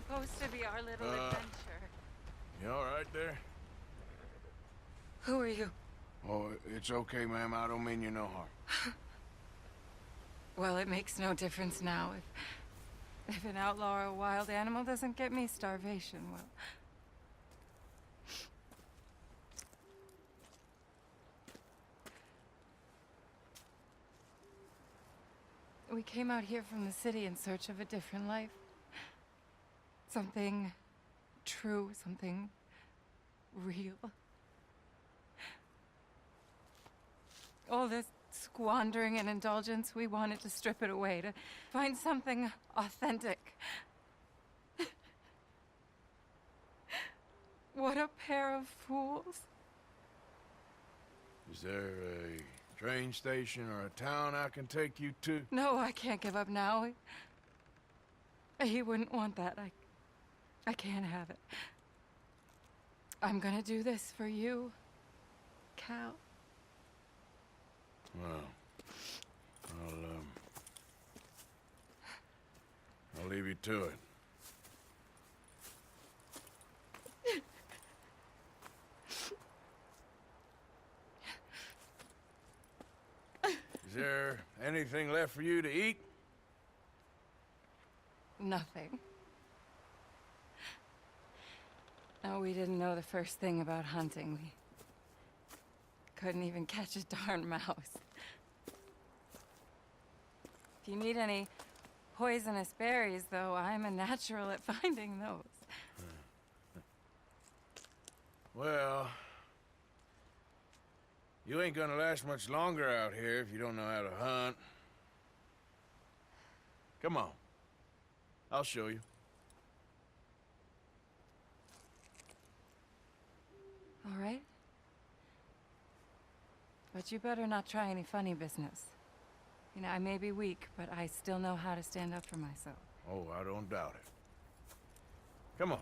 supposed to be our little adventure. You all right there? Who are you? Oh, it's okay, ma'am. I don't mean you no harm. Well, it makes no difference now. If an outlaw or a wild animal doesn't get me, starvation will. We came out here from the city in search of a different life. Something true, something real. All this squandering and indulgence, we wanted to strip it away, to find something authentic. What a pair of fools. Is there a train station or a town I can take you to? No, I can't give up now. He wouldn't want that. I can't have it. I'm gonna do this for you, Cal. Well, I'll leave you to it. Is there anything left for you to eat? Nothing. No, we didn't know the first thing about hunting. We couldn't even catch a darn mouse. If you need any poisonous berries, though, I'm a natural at finding those. Well, you ain't gonna last much longer out here if you don't know how to hunt. Come on. I'll show you. All right? But you better not try any funny business. You know, I may be weak, but I still know how to stand up for myself. Oh, I don't doubt it. Come on.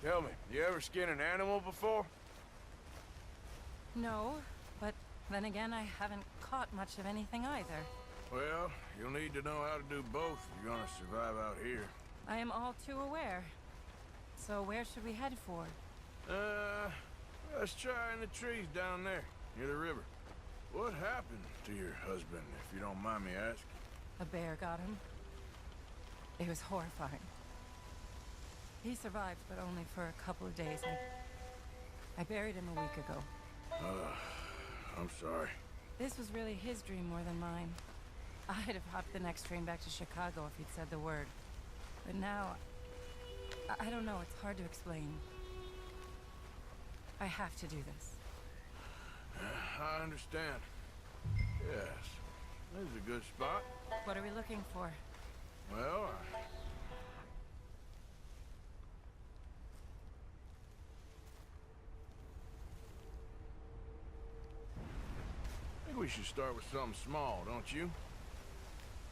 Tell me, you ever skin an animal before? No, but then again, I haven't caught much of anything either. Well, you'll need to know how to do both if you're gonna survive out here. I am all too aware. So where should we head for? Let's try in the trees down there, near the river. What happened to your husband, if you don't mind me asking? A bear got him. It was horrifying. He survived, but only for a couple of days. I buried him a week ago. I'm sorry. This was really his dream more than mine. I'd have hopped the next train back to Chicago if he'd said the word. But now, I don't know, it's hard to explain. I have to do this. I understand. Yes, this is a good spot. What are we looking for? Well, I think we should start with something small, don't you?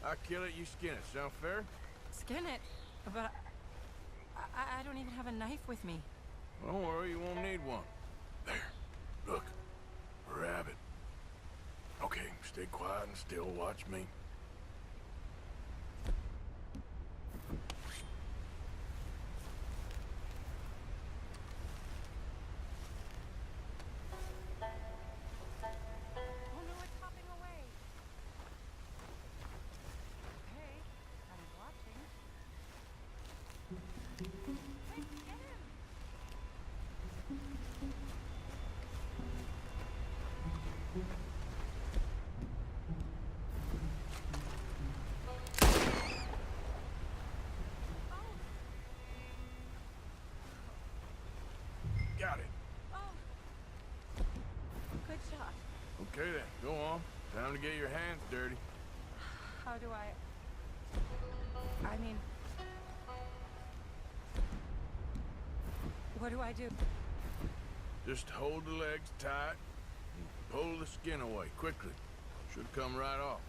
I kill it, you skin it. Sound fair? Skin it? But I don't even have a knife with me. Don't worry, you won't need one. There. Look. A rabbit. Okay, stay quiet and still. Watch me. Oh no, it's hopping away. Hey, I'm watching. Quick, get him! Got it. Oh! Good shot. Okay then, go on. Time to get your hands dirty. How do I mean... What do I do? Just hold the legs tight and pull the skin away quickly. Should come right off.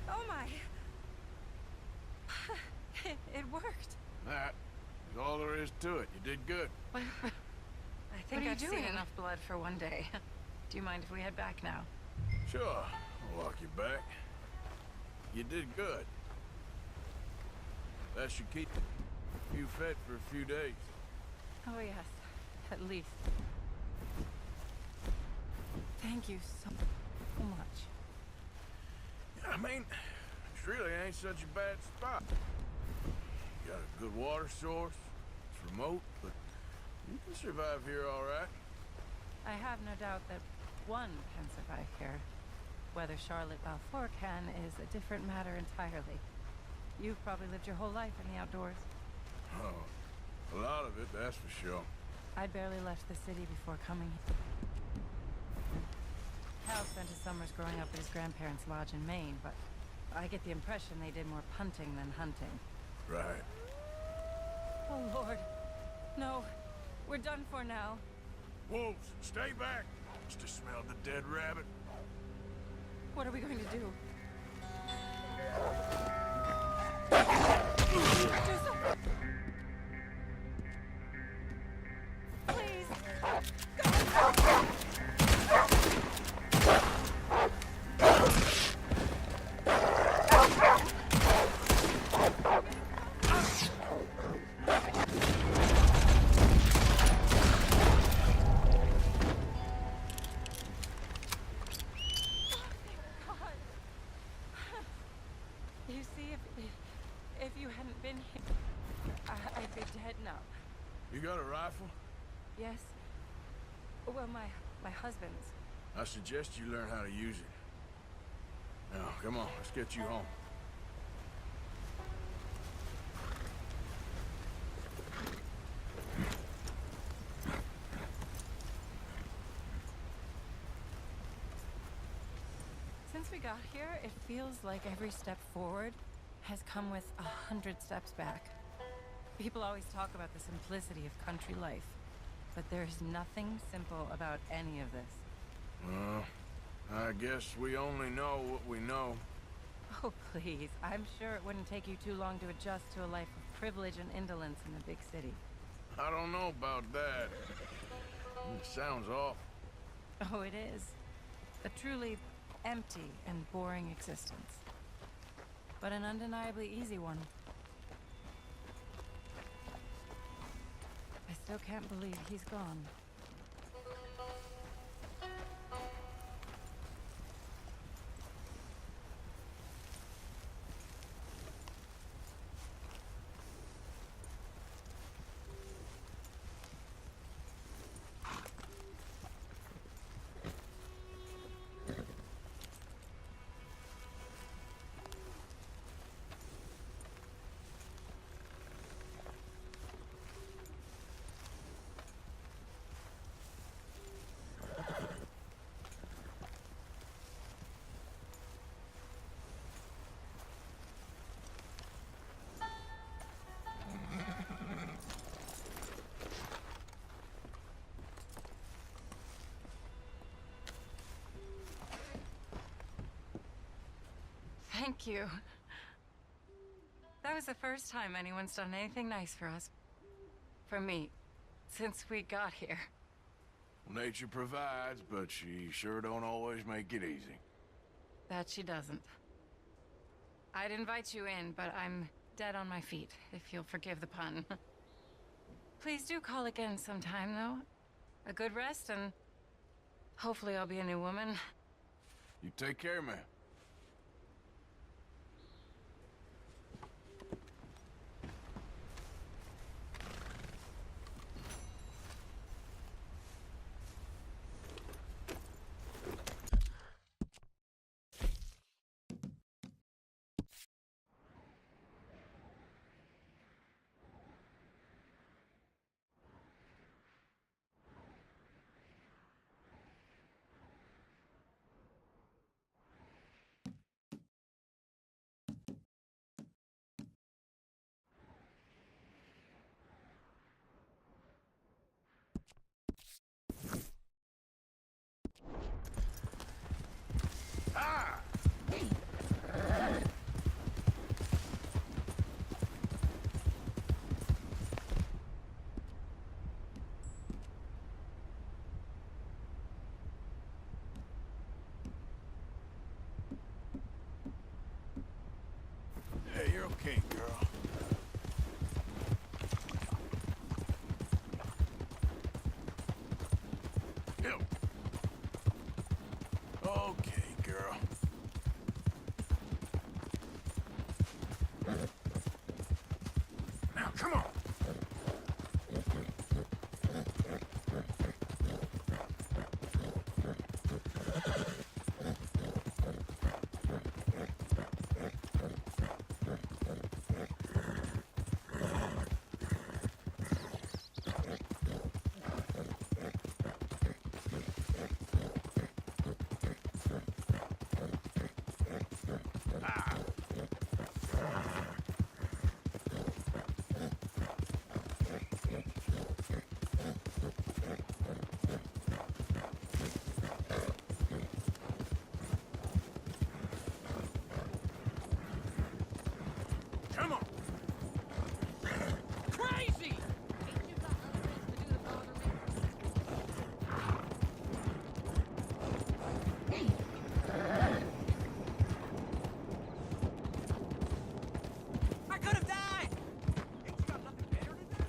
Oh my! worked. That is all there is to it. You did good. But I think are you I've seen doing? enough blood for one day. Do you mind if we head back now? Sure, I'll walk you back. You did good. That should keep you fed for a few days. Oh, yes. At least. Thank you so much. I mean, it really ain't such a bad spot. You got a good water source. It's remote, but you can survive here all right. I have no doubt that one can survive here. Whether Charlotte Balfour can is a different matter entirely. You've probably lived your whole life in the outdoors. Oh, a lot of it, that's for sure. I barely left the city before coming here. Hal spent his summers growing up at his grandparents' lodge in Maine, but I get the impression they did more punting than hunting. Right. Oh, Lord. No. We're done for now. Wolves, stay back. Must have smelled the dead rabbit. What are we going to do? Please. You see, if you hadn't been here, I'd be dead now. You got a rifle? Yes. Well, my husband's. I suggest you learn how to use it. Now, come on, let's get you home. Since we got here, it feels like every step forward has come with 100 steps back. People always talk about the simplicity of country life, but there's nothing simple about any of this. Well, I guess we only know what we know. Oh, please. I'm sure it wouldn't take you too long to adjust to a life of privilege and indolence in the big city. I don't know about that. It sounds awful. Oh, it is. A truly empty and boring existence. But an undeniably easy one. I still can't believe he's gone. Thank you. That was the first time anyone's done anything nice for us. For me. Since we got here. Nature provides, but she sure don't always make it easy. That she doesn't. I'd invite you in, but I'm dead on my feet, if you'll forgive the pun. Please do call again sometime, though. A good rest, and hopefully I'll be a new woman. You take care, man. Okay, girl. Now, come on. Come on. Crazy! I could have died! Ain't you got nothing better than that?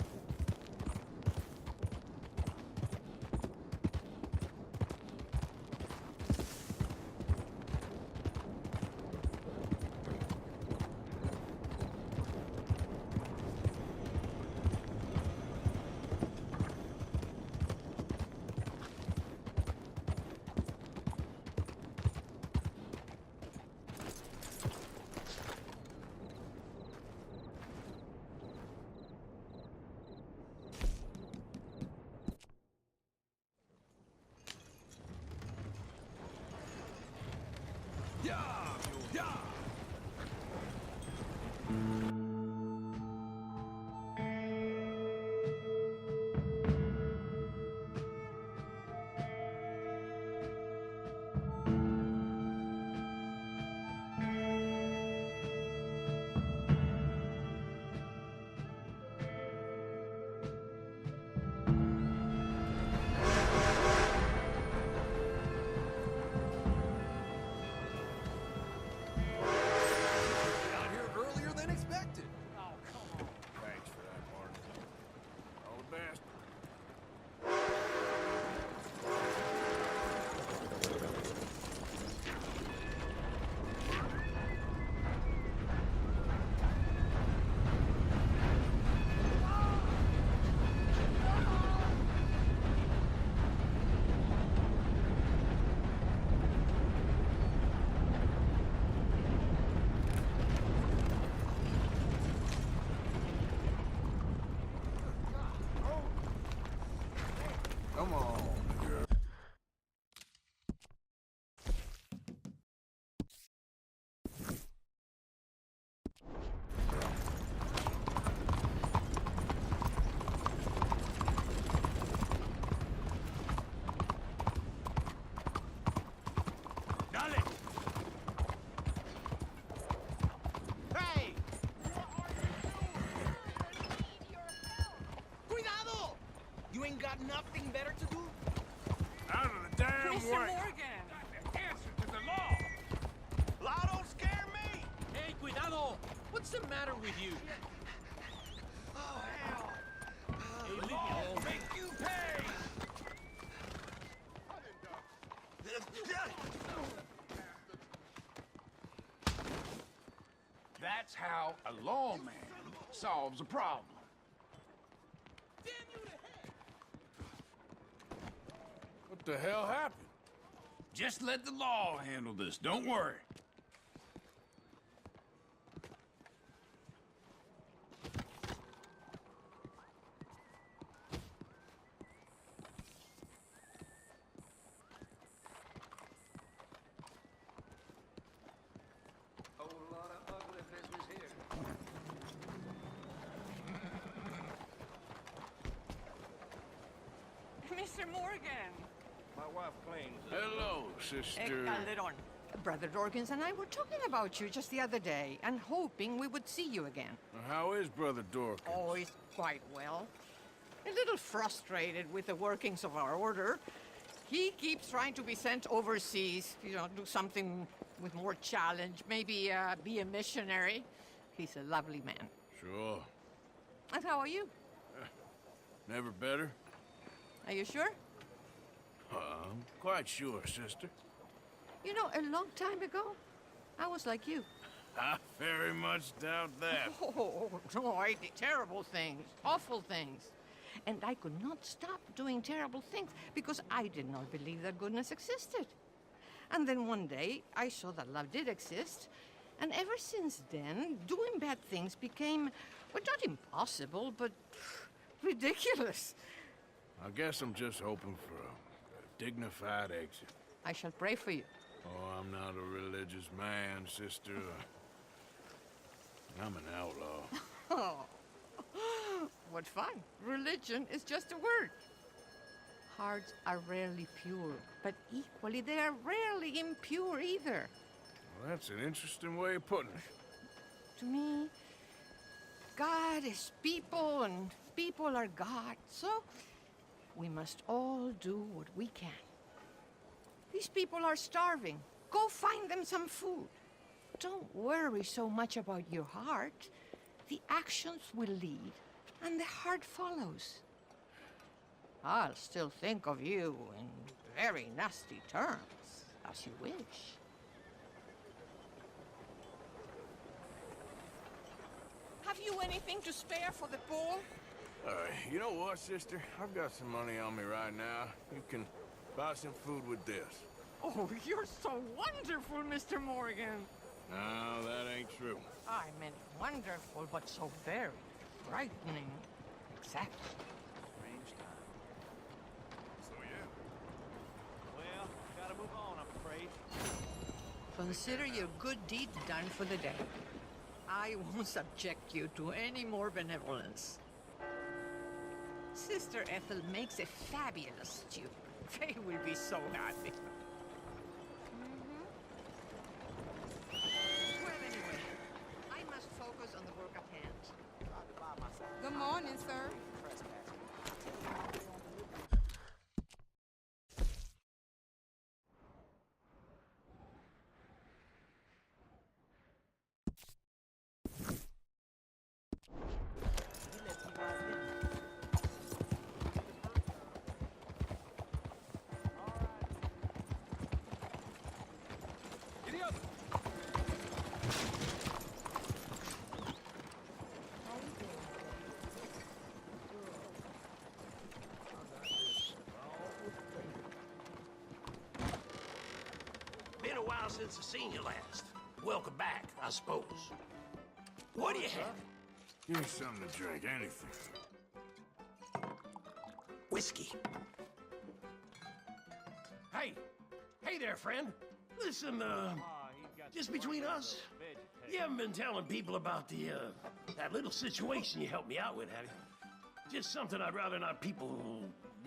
Yeah! Yeah! Got here earlier than expected. Thanks for that, Martin. All the best. Come on, girl. Dale! Hey! Cuidado! You ain't got nothing better to do? Out of the damn Mr. way! Morgan! Answer to the law! Law don't scare me! Hey, cuidado! What's the matter with you? Oh, hell. Hey, leave me alone. Make you pay! That's how a lawman solves a problem. What the hell happened? Just let the law handle this, don't worry. Whole lot of ugly business here. Mr. Morgan! My wife claims that. Hello, sister. Calderon. Brother Dorkins and I were talking about you just the other day and hoping we would see you again. How is Brother Dorkins? Oh, he's quite well. A little frustrated with the workings of our order. He keeps trying to be sent overseas, do something with more challenge, maybe be a missionary. He's a lovely man. Sure. And how are you? Never better? Are you sure? I'm quite sure, sister. You know, a long time ago, I was like you. I very much doubt that. Oh, no, I did terrible things, awful things. And I could not stop doing terrible things because I did not believe that goodness existed. And then one day, I saw that love did exist. And ever since then, doing bad things became, well, not impossible, but ridiculous. I guess I'm just hoping for a dignified exit. I shall pray for you. Oh, I'm not a religious man, sister. I'm an outlaw. Oh, what fun. Religion is just a word. Hearts are rarely pure, but equally they are rarely impure either. Well, that's an interesting way of putting it. To me, God is people and people are God, so we must all do what we can. These people are starving. Go find them some food. Don't worry so much about your heart. The actions will lead, and the heart follows. I'll still think of you in very nasty terms, as you wish. Have you anything to spare for the poor? You know what, sister? I've got some money on me right now. You can buy some food with this. Oh, you're so wonderful, Mr. Morgan. No, that ain't true. I meant wonderful, but so very frightening. Exactly. Strange time. So, yeah. Well, gotta move on, I'm afraid. Consider your good deed done for the day. I won't subject you to any more benevolence. Sister Ethel makes a fabulous stew. They will be so happy. Well, anyway, I must focus on the work at hand. Good morning, sir. Been a while since I've seen you last. Welcome back, I suppose. What do you have? Give me something to drink, anything. Whiskey. Hey! Hey there, friend. Listen, just between us, you haven't been telling people about that little situation you helped me out with, have you? Just something I'd rather not people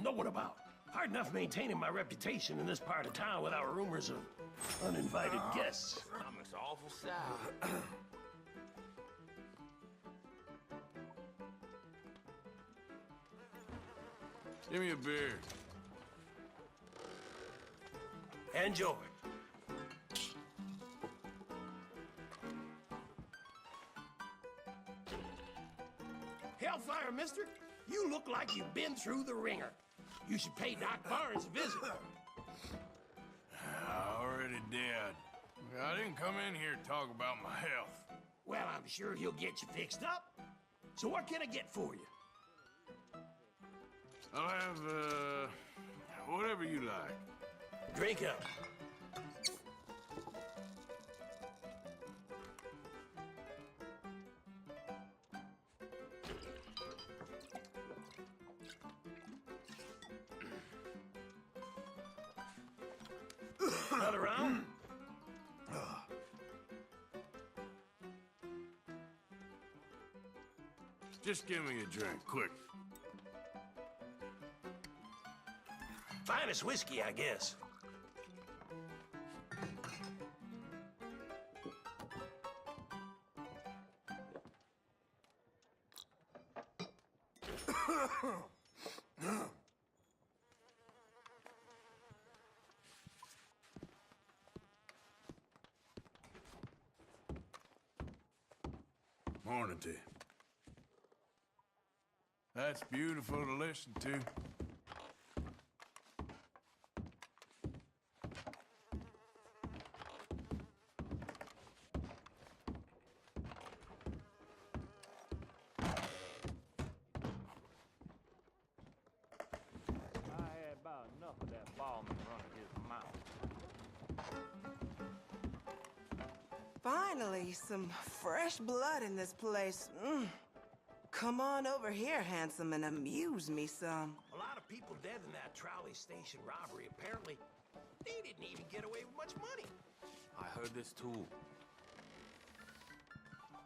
know about. Hard enough maintaining my reputation in this part of town without rumors of uninvited guests. Stomach's awful sour. Give me a beer. Enjoy. Hellfire, mister. You look like you've been through the ringer. You should pay Doc Barnes a visit. I already did. I didn't come in here to talk about my health. Well, I'm sure he'll get you fixed up. So what can I get for you? I'll have, whatever you like. Drink up. Another round? Just give me a drink, quick. Finest whiskey, I guess. Morning to you. That's beautiful to listen to. Finally, some fresh blood in this place. Come on over here, handsome, and amuse me some. A lot of people dead in that trolley station robbery. Apparently, they didn't even get away with much money. I heard this too.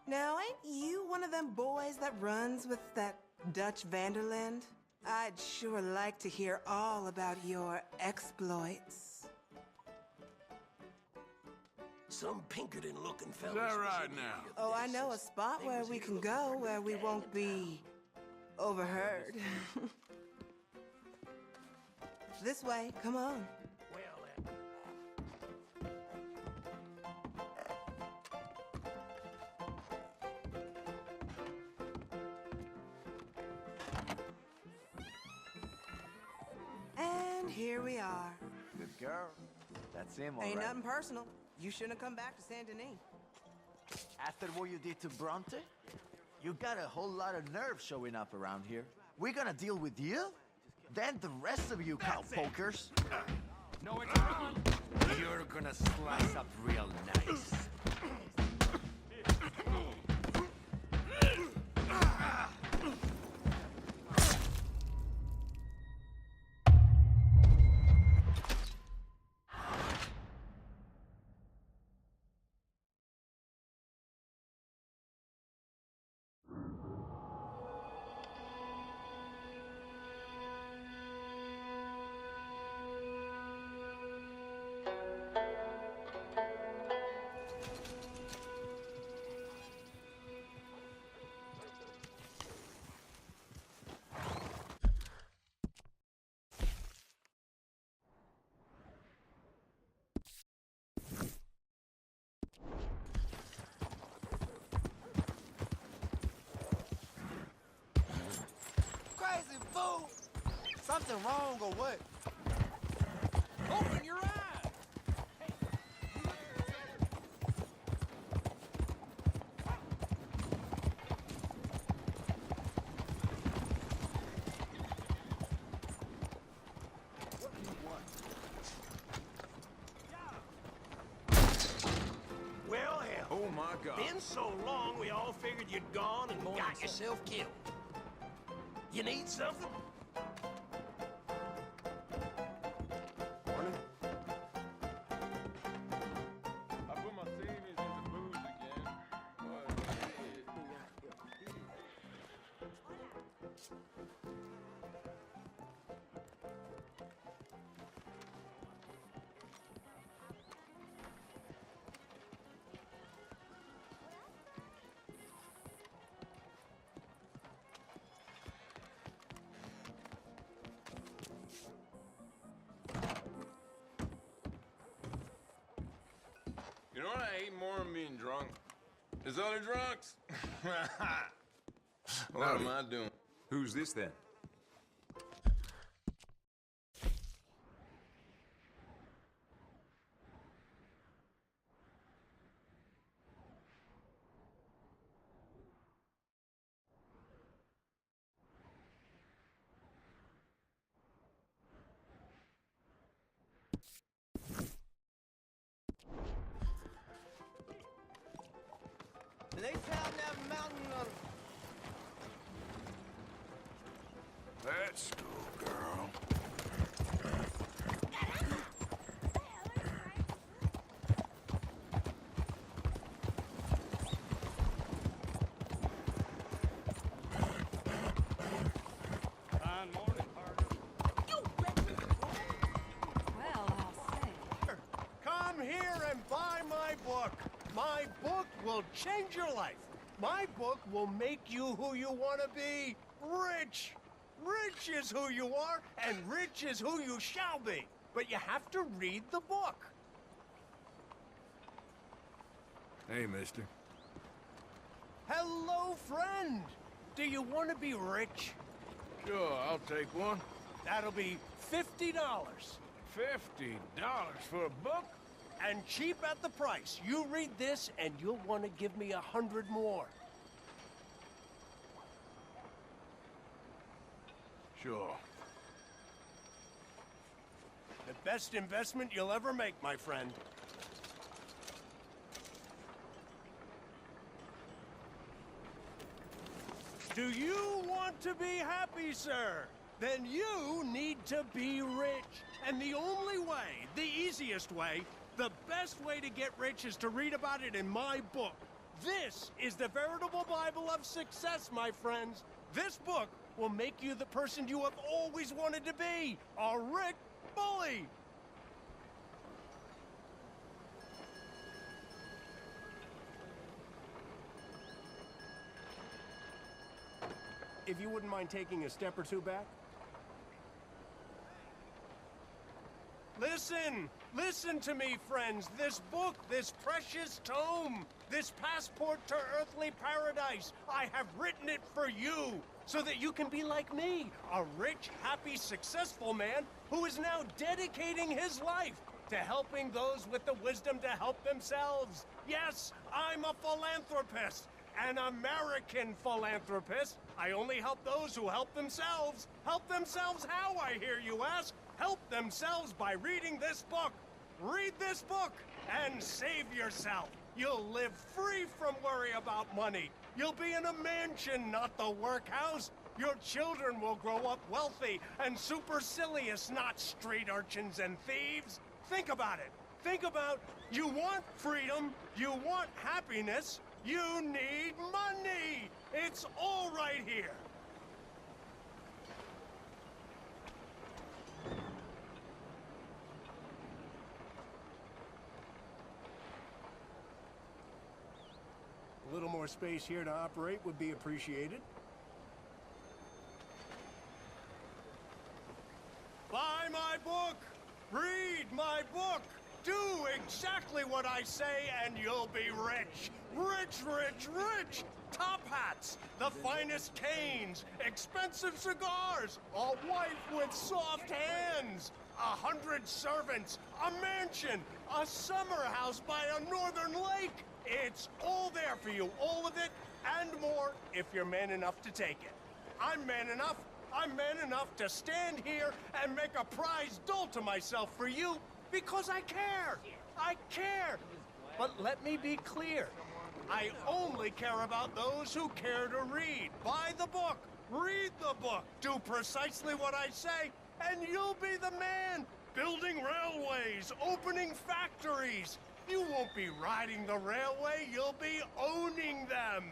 Now, ain't you one of them boys that runs with that Dutch Vanderland? I'd sure like to hear all about your exploits. Some Pinkerton-looking fellas. Is that was right in now? here. Oh, I know a spot where we can go where we won't be overheard. This way, come on. Well, And here we are. Good girl. That's him, all Ain't right. nothing personal. You shouldn't have come back to Saint Denis. After what you did to Bronte, you got a whole lot of nerve showing up around here. We're gonna deal with you? Then the rest of you cowpokers. No, it's on. You're gonna slice up real nice. Crazy fool! Something wrong or what? Open your eyes! well, hell. Oh my God. Been so long, we all figured you'd gone and got yourself killed. You need something? I put my savings into booze again. You know what I hate more than being drunk? Is other drunks. What am I doing? Who's this then? They found that mountain of... Let's go, girl. Fine morning, partner. Well, I'll say. Come here and buy my book. My book will change your life. My book will make you who you want to be. Rich. Rich is who you are, and rich is who you shall be. But you have to read the book. Hey, mister. Hello, friend. Do you want to be rich? Sure, I'll take one. That'll be $50. $50 for a book? And cheap at the price. You read this, and you'll want to give me 100 more. Sure. The best investment you'll ever make, my friend. Do you want to be happy, sir? Then you need to be rich. And the only way, the easiest way, the best way to get rich is to read about it in my book. This is the veritable Bible of success, my friends. This book will make you the person you have always wanted to be, a rich bully. If you wouldn't mind taking a step or two back. Listen to me, friends. This book, this precious tome, this passport to earthly paradise, I have written it for you, so that you can be like me, a rich, happy, successful man who is now dedicating his life to helping those with the wisdom to help themselves. Yes, I'm a philanthropist. An American philanthropist. I only help those who help themselves. Help themselves how, I hear you ask? Help themselves by reading this book. Read this book and save yourself. You'll live free from worry about money. You'll be in a mansion, not the workhouse. Your children will grow up wealthy and supercilious, not street urchins and thieves. Think about it. Think about, you want freedom, you want happiness, you need money! It's all right here! A little more space here to operate would be appreciated. Buy my book! Read my book! Do exactly what I say and you'll be rich. Rich, rich, rich! Top hats, the finest canes, expensive cigars, a wife with soft hands, 100 servants, a mansion, a summer house by a northern lake. It's all there for you, all of it, and more, if you're man enough to take it. I'm man enough. I'm man enough to stand here and make a prize doll to myself for you because I care. I care. But let me be clear. I only care about those who care to read. Buy the book. Read the book. Do precisely what I say, and you'll be the man. Building railways, opening factories. You won't be riding the railway, you'll be owning them.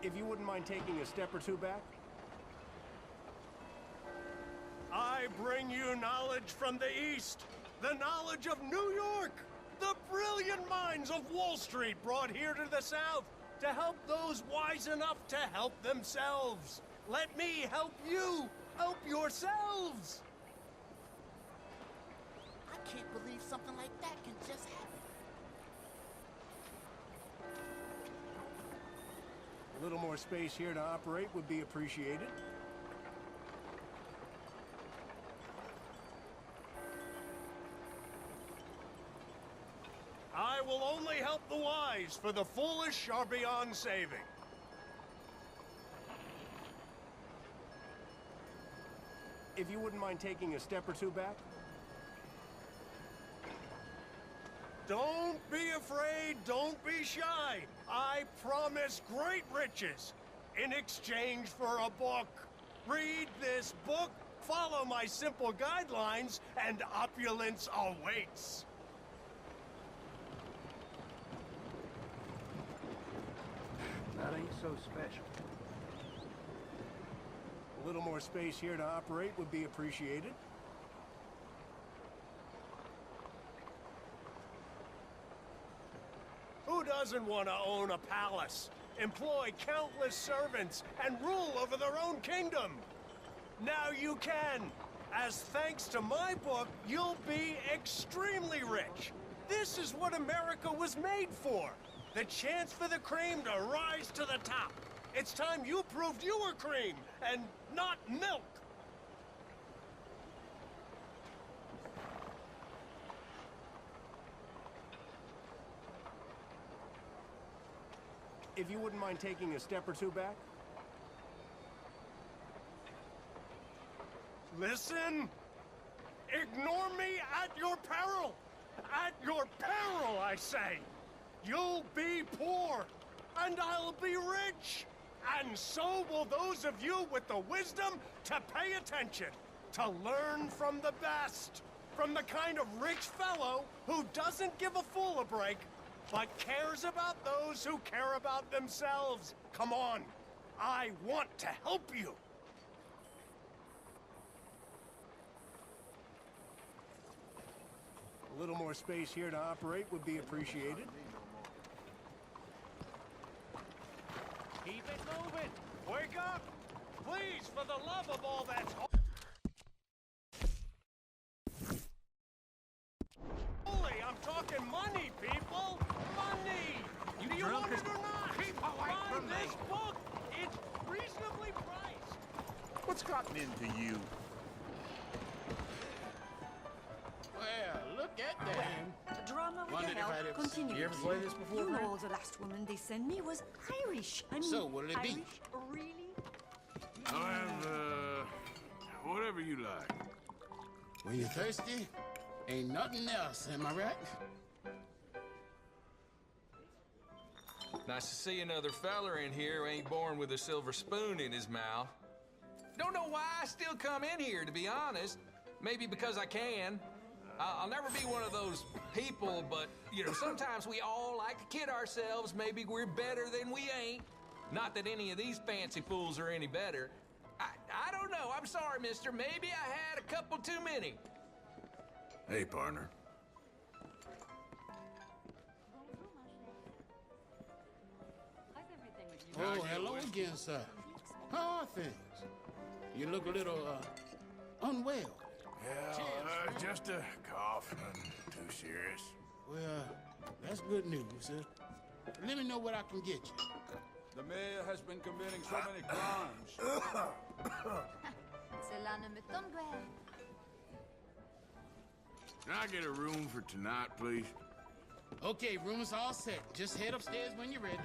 If you wouldn't mind taking a step or two back. I bring you knowledge from the East. The knowledge of New York. The brilliant minds of Wall Street brought here to the South to help those wise enough to help themselves. Let me help you. Help yourselves. I can't believe something like that can just happen. A little more space here to operate would be appreciated. I will only help the wise, for the foolish are beyond saving. If you wouldn't mind taking a step or two back. Don't be afraid, don't be shy. I promise great riches in exchange for a book. Read this book, follow my simple guidelines, and opulence awaits. That ain't so special. A little more space here to operate would be appreciated. Who doesn't want to own a palace, employ countless servants, and rule over their own kingdom? Now you can. As thanks to my book, you'll be extremely rich. This is what America was made for. The chance for the cream to rise to the top. It's time you proved you were cream, and not milk. if you wouldn't mind taking a step or two back. Listen! Ignore me at your peril! At your peril, I say! You'll be poor, and I'll be rich! And so will those of you with the wisdom to pay attention, to learn from the best, from the kind of rich fellow who doesn't give a fool a break, but cares about those who care about themselves. Come on, I want to help you. A little more space here to operate would be appreciated. Keep it moving! Wake up! Please, for the love of all that's holy, I'm talking money, people! Money! Do you want it or not? Keep away from me! This book! It's reasonably priced! What's gotten into you? Well, look at that. The drama with Wondered the if help I'd ever seen continues. you ever play this before, You Grant? know the last woman they sent me was Irish. I mean, So, what'll it be? Irish, really? I'll have, whatever you like. When you're thirsty, ain't nothing else, am I right? Nice to see another feller in here who ain't born with a silver spoon in his mouth. Don't know why I still come in here, to be honest. Maybe because I can. I'll never be one of those people, but, you know, sometimes we all like to kid ourselves. Maybe we're better than we ain't. Not that any of these fancy fools are any better. I don't know. I'm sorry, mister. Maybe I had a couple too many. Hey, partner. Oh, hello again, sir. How are things? You look a little, unwell. Yeah, just a cough. Nothing too serious. Well, that's good news, sir. Let me know what I can get you. The mayor has been committing so many crimes. Cela ne me tombe guère. Can I get a room for tonight, please? Okay, room is all set. Just head upstairs when you're ready.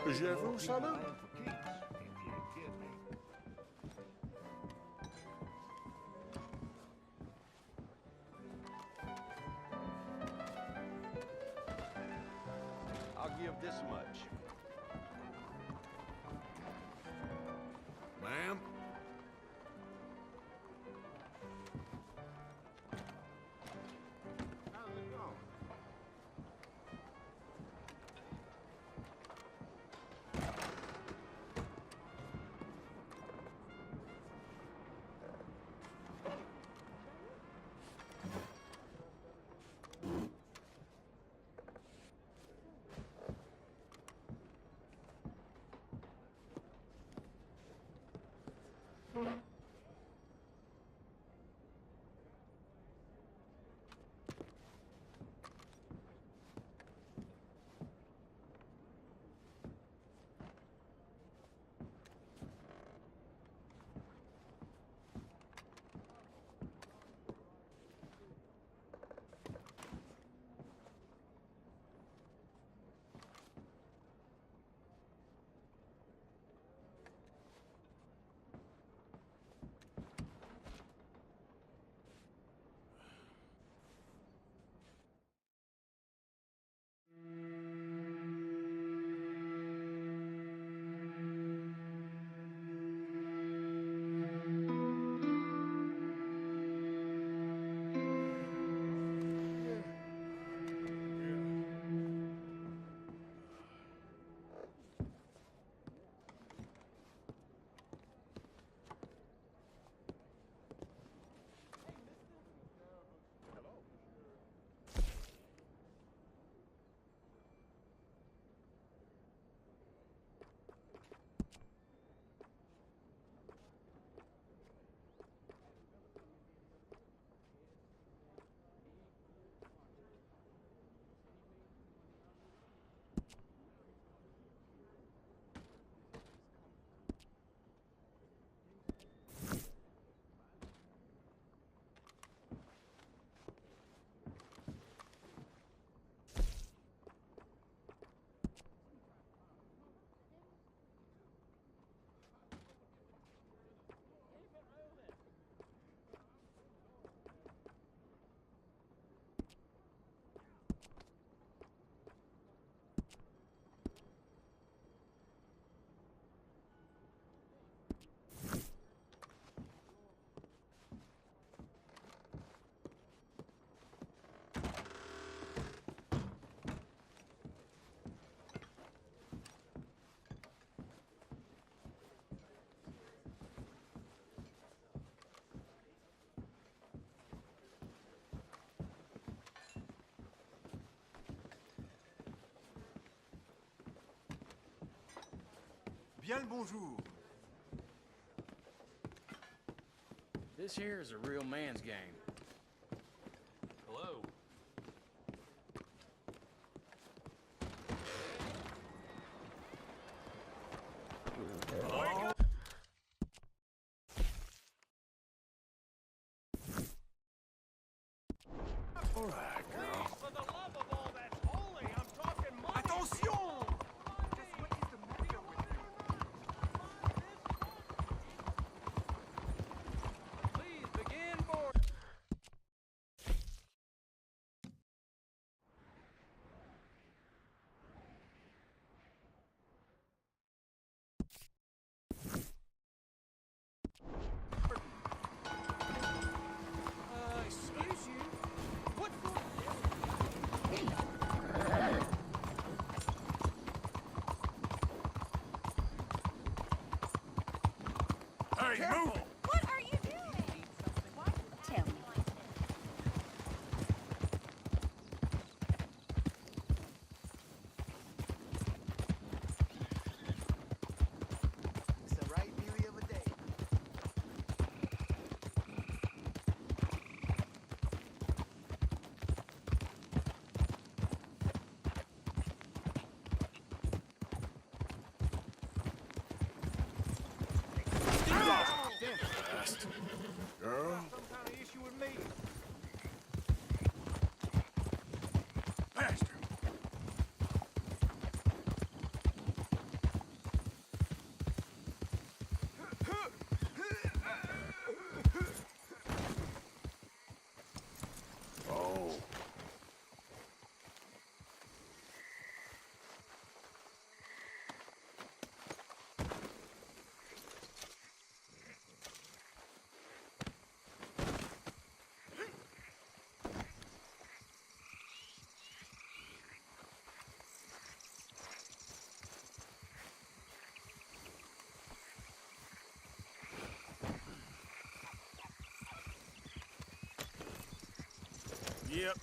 Je vous salue. I'll give this much. Ma'am? Bien le bonjour. This here is a real man's game. Hello. All right, girl. For the love of all that's holy, I'm talking money. Attention! Please begin board. Excuse you. What for? Hey, move it! What are you doing? What? Tell me. It's the right beauty of a day. Girl, Some kind of issue with me. faster! Oh. Yep.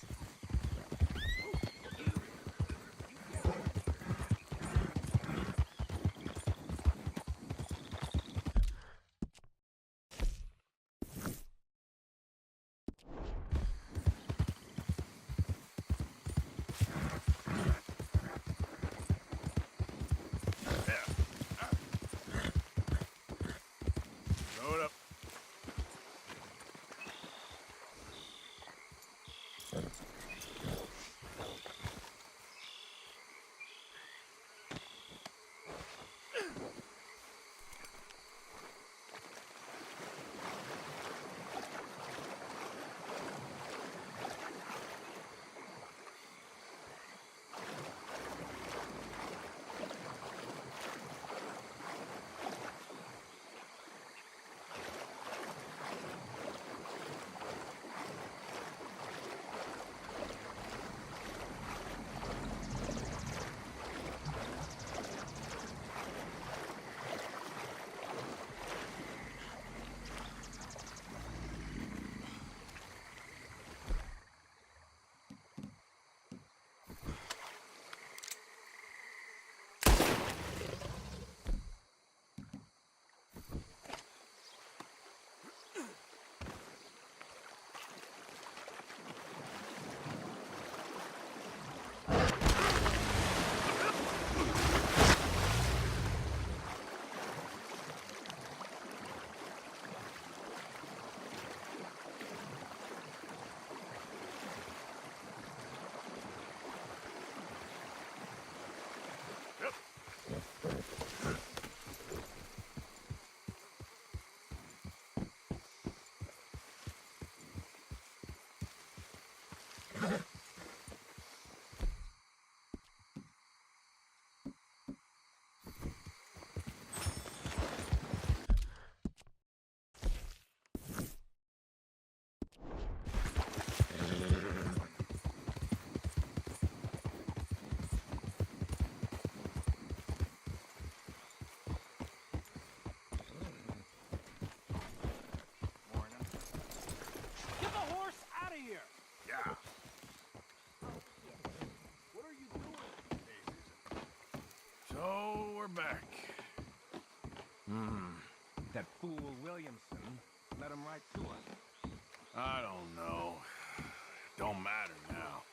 Load up. Get the horse out of here. Yeah. What are you doing? So we're back. That fool Williamson let him right to us. I don't know. Don't matter now.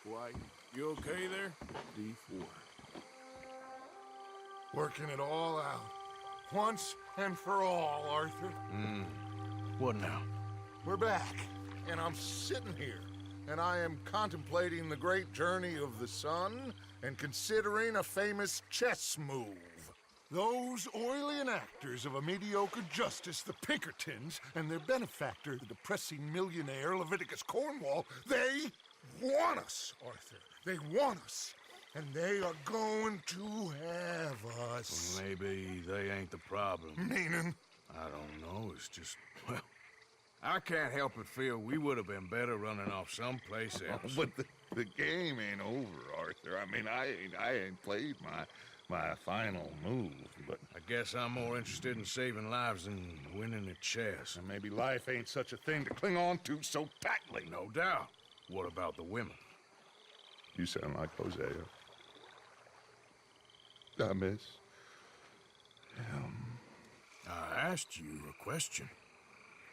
Why, you okay there? D4. Working it all out. Once and for all, Arthur. What now? We're back, and I'm sitting here, and I am contemplating the great journey of the sun and considering a famous chess move. Those oily enactors of a mediocre justice, the Pinkertons, and their benefactor, the depressing millionaire Leviticus Cornwall, they want us, Arthur. They want us. And they are going to have us. Maybe they ain't the problem. Meaning? I don't know. It's just, well, I can't help but feel we would have been better running off someplace else. But the game ain't over, Arthur. I mean, I ain't played my final move, but I guess I'm more interested in saving lives than winning at chess. and maybe life ain't such a thing to cling on to so tightly. No doubt. What about the women? You sound like Hosea. I miss him. I asked you a question.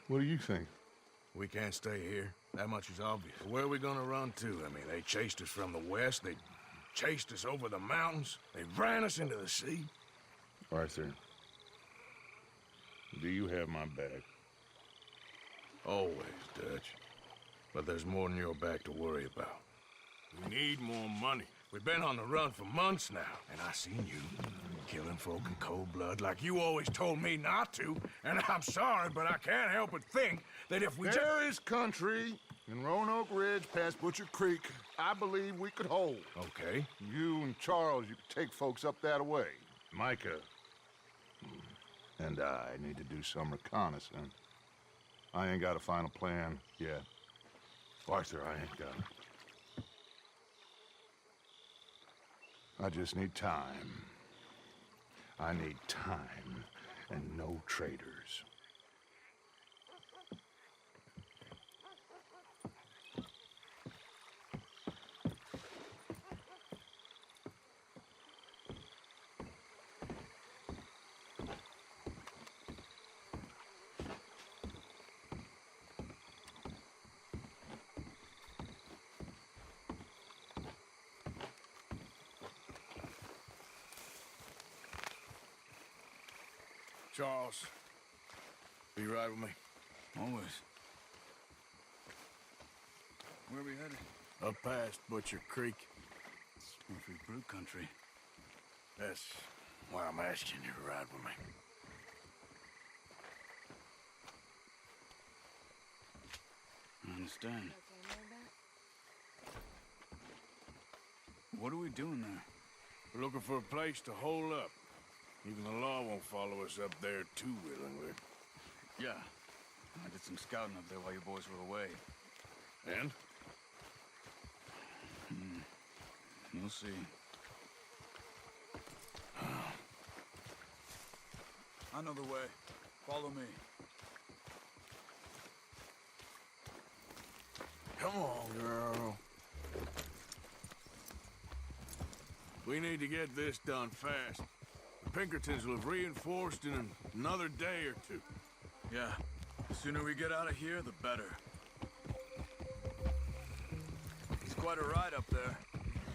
What do you think? We can't stay here. That much is obvious. Where are we gonna run to? I mean, they chased us from the west. They chased us over the mountains. They ran us into the sea. Arthur, do you have my back? Always, Dutch. But there's more than your back to worry about. We need more money. We've been on the run for months now, and I seen you killing folk in cold blood like you always told me not to. And I'm sorry, but I can't help but think that if we There is country in Roanoke Ridge past Butcher Creek I believe we could hold. Okay. You and Charles, you could take folks up that way. Micah and I need to do some reconnaissance. I ain't got a final plan yet. Arthur, I ain't got it. I just need time. I need time and no traitors. Charles, be right with me. Always. Where are we headed? Up past Butcher Creek. Murfree brute country. That's why I'm asking you to ride with me. I understand. What are we doing there? We're looking for a place to hole up. Even the law won't follow us up there too willingly. Yeah. I did some scouting up there while you boys were away. And? You'll see. I know the way. Follow me. Come on, girl. We need to get this done fast. The Pinkertons will have reinforced in another day or two. Yeah. The sooner we get out of here, the better. It's quite a ride up there.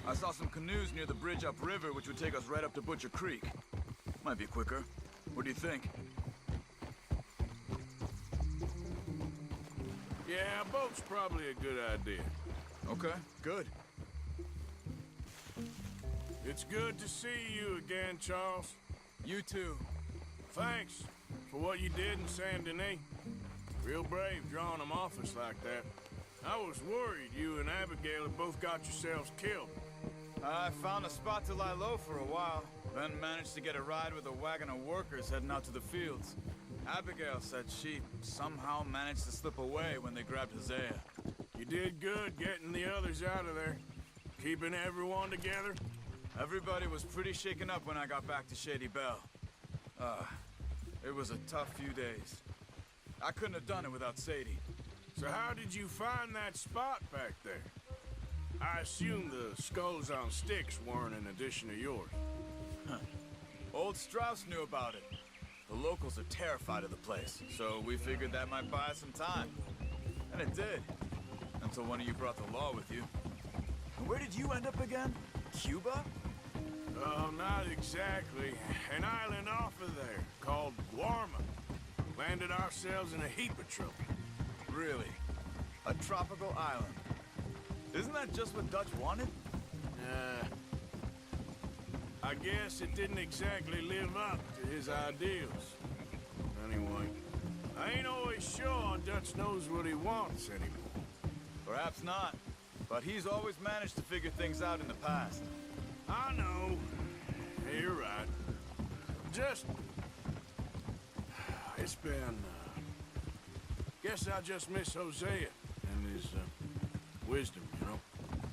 I saw some canoes near the bridge upriver, which would take us right up to Butcher Creek. Might be quicker. What do you think? Yeah, a boat's probably a good idea. Okay, good. It's good to see you again, Charles. You too. Thanks for what you did in Saint Denis. Real brave drawing them off us like that. I was worried you and Abigail had both got yourselves killed. I found a spot to lie low for a while, then managed to get a ride with a wagon of workers heading out to the fields. Abigail said she somehow managed to slip away when they grabbed Hosea. You did good getting the others out of there. Keeping everyone together. Everybody was pretty shaken up when I got back to Shady Belle. It was a tough few days. I couldn't have done it without Sadie. So how did you find that spot back there? I assume the skulls on sticks weren't an addition to yours. Old Strauss knew about it. The locals are terrified of the place, so we figured that might buy us some time. And it did. Until one of you brought the law with you. And where did you end up again? Cuba? Oh, not exactly. An island off of there, called Guarma. Landed ourselves in a heap of trouble. Really? A tropical island? Isn't that just what Dutch wanted? I guess it didn't exactly live up to his ideals. Anyway, I ain't always sure Dutch knows what he wants anymore. Perhaps not. But he's always managed to figure things out in the past. I know. You're right. Just... It's been... Guess I just miss Hosea and his wisdom, you know?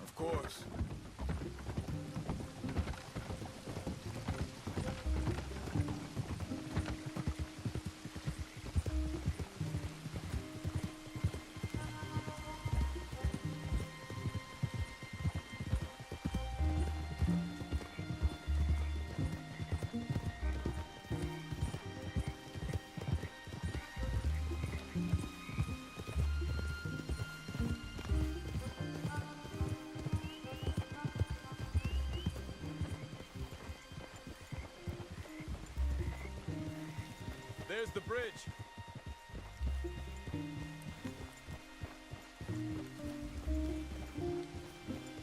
Of course. There's the bridge.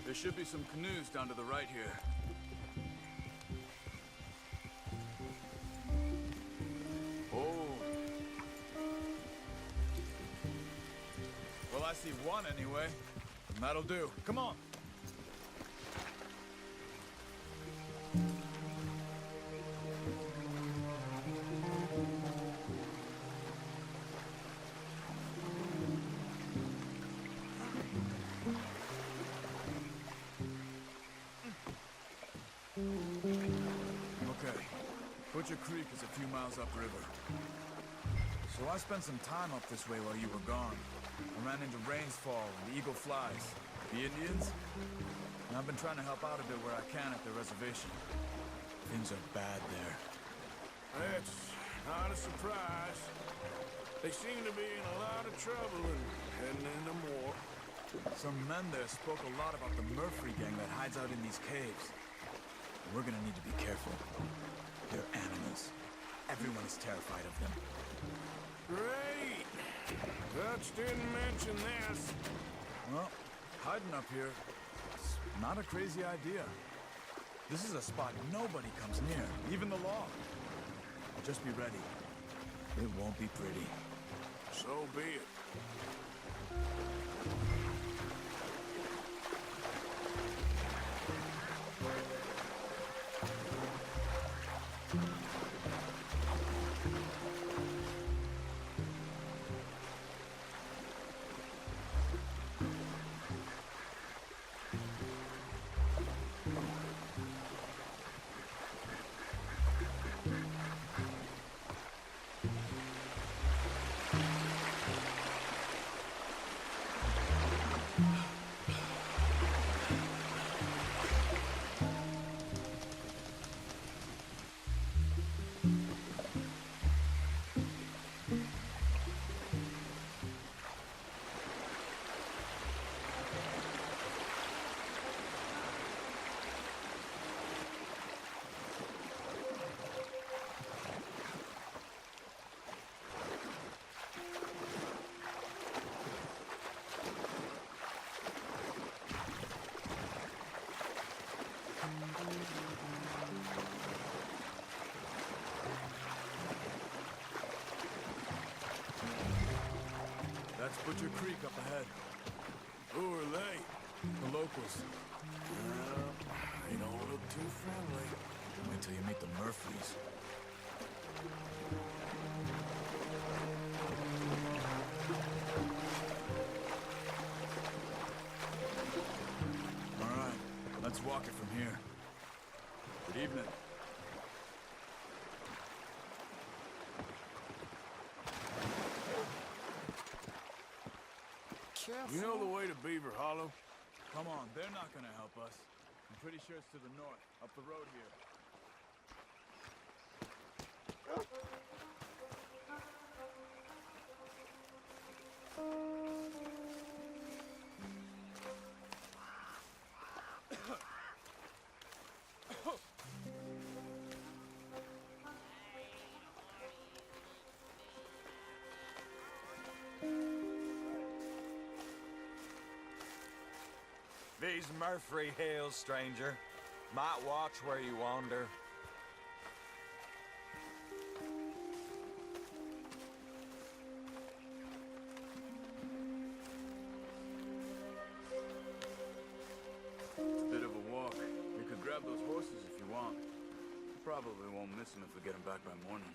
There should be some canoes down to the right here. Oh. Well, I see one anyway. That'll do. Come on. Butcher Creek is a few miles upriver. So I spent some time up this way while you were gone. I ran into Rainsfall and the Eagle Flies. The Indians? And I've been trying to help out a bit where I can at the reservation. Things are bad there. That's not a surprise. They seem to be in a lot of trouble and heading into more. Some men there spoke a lot about the Murfree gang that hides out in these caves. We're gonna need to be careful. They're animals. Everyone is terrified of them. Great! Dutch didn't mention this. Well, hiding up here is not a crazy idea. This is a spot nobody comes near, even the law. Just be ready. It won't be pretty. So be it. That's Butcher Creek up ahead. Who are they? The locals. They don't look too friendly. Wait till you meet the Murfrees. All right, let's walk it from here. Good evening. You know the way to Beaver Hollow? Come on, they're not gonna help us. I'm pretty sure it's to the north, up the road here. These Murfree hills, stranger. Might watch where you wander. It's a bit of a walk. You could grab those horses if you want. You probably won't miss them if we get them back by morning.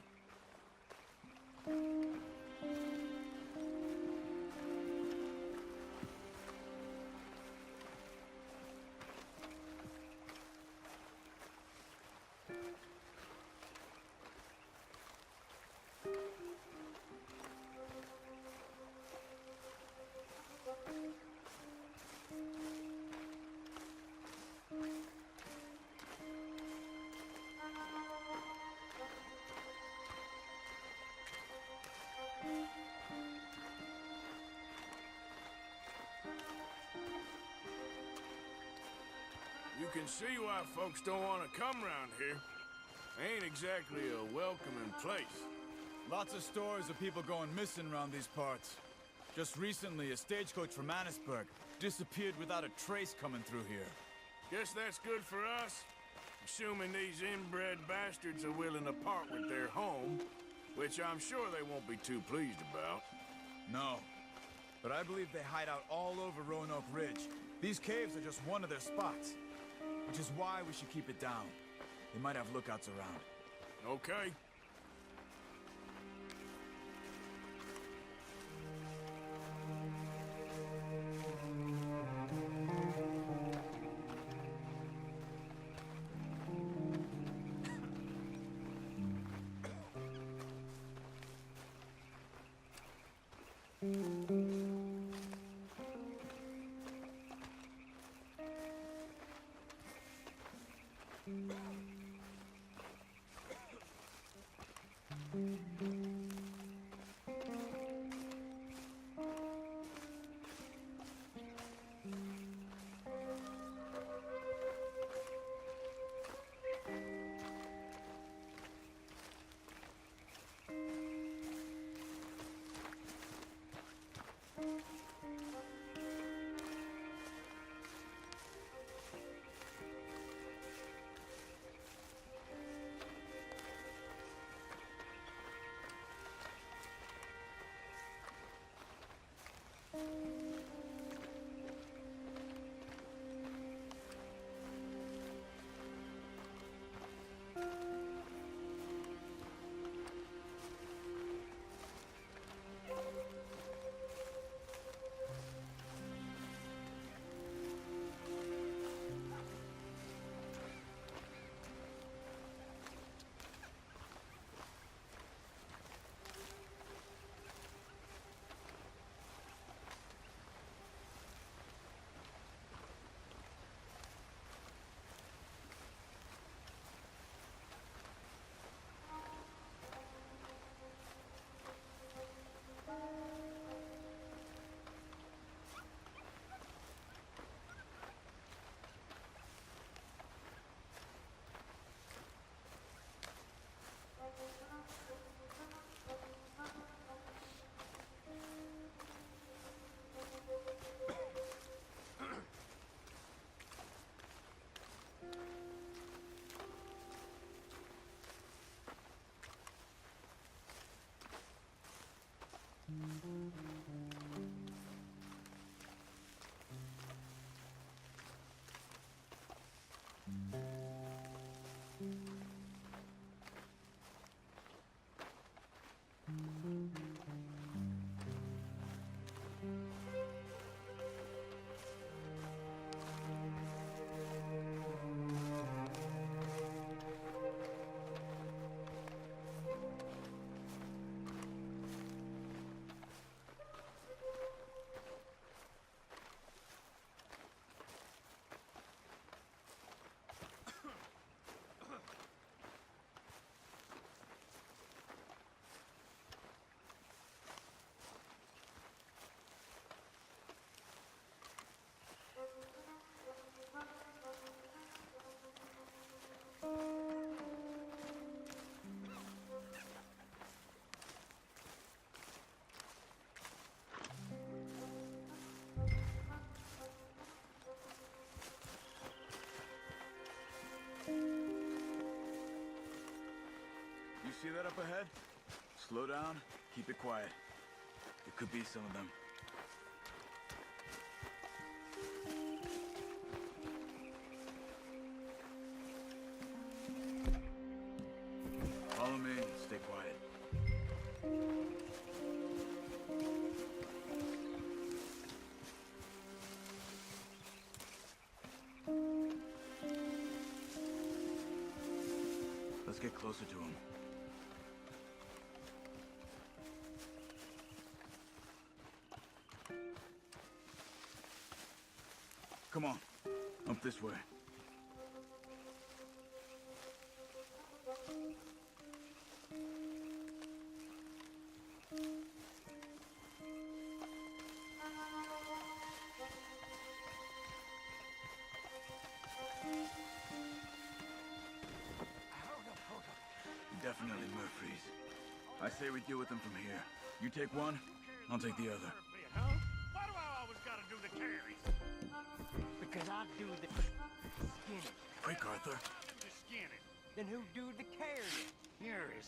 You can see why folks don't want to come around here. Ain't exactly a welcoming place. Lots of stories of people going missing around these parts. Just recently, a stagecoach from Annisburg disappeared without a trace coming through here. Guess that's good for us. Assuming these inbred bastards are willing to part with their home, which I'm sure they won't be too pleased about. No. But I believe they hide out all over Roanoke Ridge. These caves are just one of their spots. Which is why we should keep it down. They might have lookouts around. Okay. see that up ahead? Slow down, keep it quiet. It could be some of them. Follow me, stay quiet. Let's get closer to him. Come on, up this way. Definitely Murfree's. I say we deal with them from here. You take one, I'll take the other. Huh? Why do I always gotta do the carries? Because I do the skinning. Quick, Arthur. The skinning. Then who do the carrying? Here is.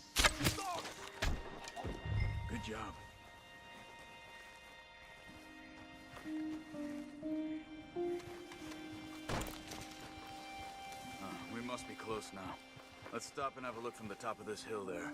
Good job. We must be close now. Let's stop and have a look from the top of this hill there.